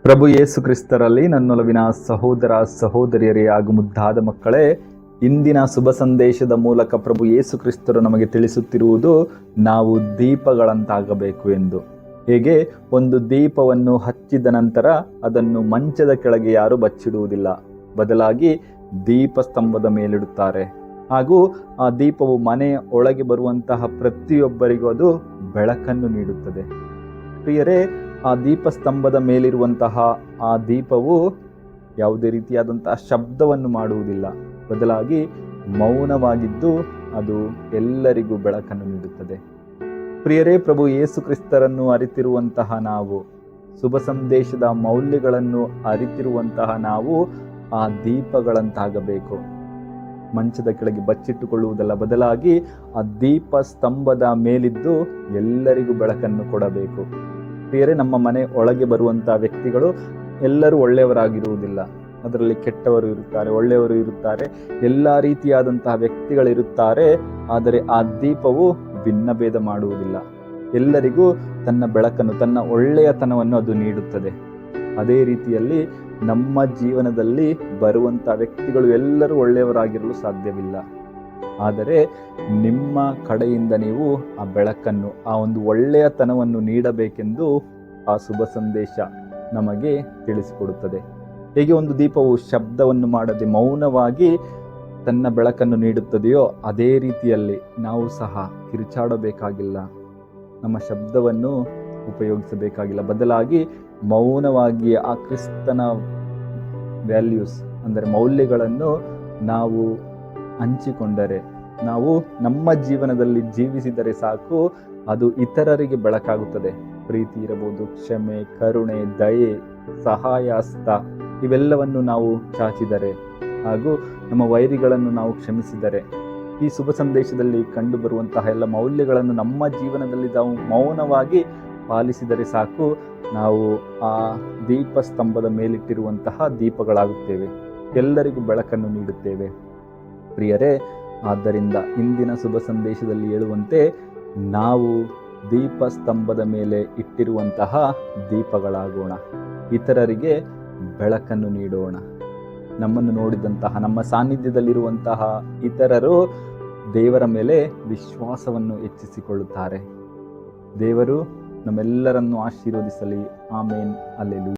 ಪ್ರಭು ಯೇಸು ಕ್ರಿಸ್ತರಲ್ಲಿ ನನ್ನೊಲವಿನ ಸಹೋದರ ಸಹೋದರಿಯರೇ ಹಾಗೂ ಮುದ್ದಾದ ಮಕ್ಕಳೇ, ಇಂದಿನ ಶುಭ ಸಂದೇಶದ ಮೂಲಕ ಪ್ರಭು ಯೇಸು ಕ್ರಿಸ್ತರು ನಮಗೆ ತಿಳಿಸುತ್ತಿರುವುದು ನಾವು ದೀಪಗಳಂತಾಗಬೇಕು ಎಂದು. ಹೇಗೆ ಒಂದು ದೀಪವನ್ನು ಹಚ್ಚಿದ ನಂತರ ಅದನ್ನು ಮಂಚದ ಕೆಳಗೆ ಯಾರು ಬಚ್ಚಿಡುವುದಿಲ್ಲ, ಬದಲಾಗಿ ದೀಪಸ್ತಂಭದ ಮೇಲಿಡುತ್ತಾರೆ. ಹಾಗೂ ಆ ದೀಪವು ಮನೆಯ ಒಳಗೆ ಬರುವಂತಹ ಪ್ರತಿಯೊಬ್ಬರಿಗೂ ಅದು ಬೆಳಕನ್ನು ನೀಡುತ್ತದೆ. ಪ್ರಿಯರೇ, ಆ ದೀಪಸ್ತಂಭದ ಮೇಲಿರುವಂತಹ ಆ ದೀಪವು ಯಾವುದೇ ರೀತಿಯಾದಂತಹ ಶಬ್ದವನ್ನು ಮಾಡುವುದಿಲ್ಲ, ಬದಲಾಗಿ ಮೌನವಾಗಿದ್ದು ಅದು ಎಲ್ಲರಿಗೂ ಬೆಳಕನ್ನು ನೀಡುತ್ತದೆ. ಪ್ರಿಯರೇ, ಪ್ರಭು ಯೇಸು ಕ್ರಿಸ್ತರನ್ನು ಅರಿತಿರುವಂತಹ ನಾವು, ಶುಭ ಸಂದೇಶದ ಮೌಲ್ಯಗಳನ್ನು ಅರಿತಿರುವಂತಹ ನಾವು ಆ ದೀಪಗಳಂತಾಗಬೇಕು. ಮಂಚದ ಕೆಳಗೆ ಬಚ್ಚಿಟ್ಟುಕೊಳ್ಳುವುದಲ್ಲ, ಬದಲಾಗಿ ಆ ದೀಪ ಸ್ತಂಭದ ಮೇಲಿದ್ದು ಎಲ್ಲರಿಗೂ ಬೆಳಕನ್ನು ಕೊಡಬೇಕು. ಪ್ರಿಯರೇ, ನಮ್ಮ ಮನೆ ಒಳಗೆ ಬರುವಂತಹ ವ್ಯಕ್ತಿಗಳು ಎಲ್ಲರೂ ಒಳ್ಳೆಯವರಾಗಿರುವುದಿಲ್ಲ. ಅದರಲ್ಲಿ ಕೆಟ್ಟವರು ಇರುತ್ತಾರೆ, ಒಳ್ಳೆಯವರು ಇರುತ್ತಾರೆ, ಎಲ್ಲ ರೀತಿಯಾದಂತಹ ವ್ಯಕ್ತಿಗಳಿರುತ್ತಾರೆ. ಆದರೆ ಆ ದೀಪವು ಭಿನ್ನ ಭೇದ ಮಾಡುವುದಿಲ್ಲ. ಎಲ್ಲರಿಗೂ ತನ್ನ ಬೆಳಕನ್ನು, ತನ್ನ ಒಳ್ಳೆಯತನವನ್ನು ಅದು ನೀಡುತ್ತದೆ. ಅದೇ ರೀತಿಯಲ್ಲಿ ನಮ್ಮ ಜೀವನದಲ್ಲಿ ಬರುವಂಥ ವ್ಯಕ್ತಿಗಳು ಎಲ್ಲರೂ ಒಳ್ಳೆಯವರಾಗಿರಲು ಸಾಧ್ಯವಿಲ್ಲ. ಆದರೆ ನಿಮ್ಮ ಕಡೆಯಿಂದ ನೀವು ಆ ಬೆಳಕನ್ನು, ಆ ಒಂದು ಒಳ್ಳೆಯತನವನ್ನು ನೀಡಬೇಕೆಂದು ಆ ಶುಭ ಸಂದೇಶ ನಮಗೆ ತಿಳಿಸಿಕೊಡುತ್ತದೆ. ಹೇಗೆ ಒಂದು ದೀಪವು ಶಬ್ದವನ್ನು ಮಾಡದೆ ಮೌನವಾಗಿ ತನ್ನ ಬೆಳಕನ್ನು ನೀಡುತ್ತದೆಯೋ, ಅದೇ ರೀತಿಯಲ್ಲಿ ನಾವು ಸಹ ಕಿರುಚಾಡಬೇಕಾಗಿಲ್ಲ, ನಮ್ಮ ಶಬ್ದವನ್ನು ಉಪಯೋಗಿಸಬೇಕಾಗಿಲ್ಲ. ಬದಲಾಗಿ ಮೌನವಾಗಿ ಆ ಕ್ರಿಸ್ತನ ವ್ಯಾಲ್ಯೂಸ್ ಅಂದರೆ ಮೌಲ್ಯಗಳನ್ನು ನಾವು ಹಂಚಿಕೊಂಡರೆ, ನಾವು ನಮ್ಮ ಜೀವನದಲ್ಲಿ ಜೀವಿಸಿದರೆ ಸಾಕು, ಅದು ಇತರರಿಗೆ ಬೆಳಕಾಗುತ್ತದೆ. ಪ್ರೀತಿ ಇರಬಹುದು, ಕ್ಷಮೆ, ಕರುಣೆ, ದಯೆ, ಸಹಾಯಹಸ್ತ ಇವೆಲ್ಲವನ್ನು ನಾವು ಚಾಚಿದರೆ ಹಾಗೂ ನಮ್ಮ ವೈರಿಗಳನ್ನು ನಾವು ಕ್ಷಮಿಸಿದರೆ, ಈ ಶುಭ ಸಂದೇಶದಲ್ಲಿ ಕಂಡು ಬರುವಂತಹ ಎಲ್ಲ ಮೌಲ್ಯಗಳನ್ನು ನಮ್ಮ ಜೀವನದಲ್ಲಿ ನಾವು ಮೌನವಾಗಿ ಪಾಲಿಸಿದರೆ ಸಾಕು, ನಾವು ಆ ದೀಪಸ್ತಂಭದ ಮೇಲಿಟ್ಟಿರುವಂತಹ ದೀಪಗಳಾಗುತ್ತೇವೆ, ಎಲ್ಲರಿಗೂ ಬೆಳಕನ್ನು ನೀಡುತ್ತೇವೆ. ಪ್ರಿಯರೇ, ಆದ್ದರಿಂದ ಇಂದಿನ ಶುಭ ಸಂದೇಶದಲ್ಲಿ ಹೇಳುವಂತೆ ನಾವು ದೀಪಸ್ತಂಭದ ಮೇಲೆ ಇಟ್ಟಿರುವಂತಹ ದೀಪಗಳಾಗೋಣ, ಇತರರಿಗೆ ಬೆಳಕನ್ನು ನೀಡೋಣ. ನಮ್ಮನ್ನು ನೋಡಿದಂತಹ, ನಮ್ಮ ಸಾನ್ನಿಧ್ಯದಲ್ಲಿರುವಂತಹ ಇತರರು ದೇವರ ಮೇಲೆ ವಿಶ್ವಾಸವನ್ನು ಹೆಚ್ಚಿಸಿಕೊಳ್ಳುತ್ತಾರೆ. ದೇವರು ನಮ್ಮೆಲ್ಲರನ್ನು ಆಶೀರ್ವದಿಸಲಿ. ಆಮೇನ್. ಅಲ್ಲೆಲೂಯಾ.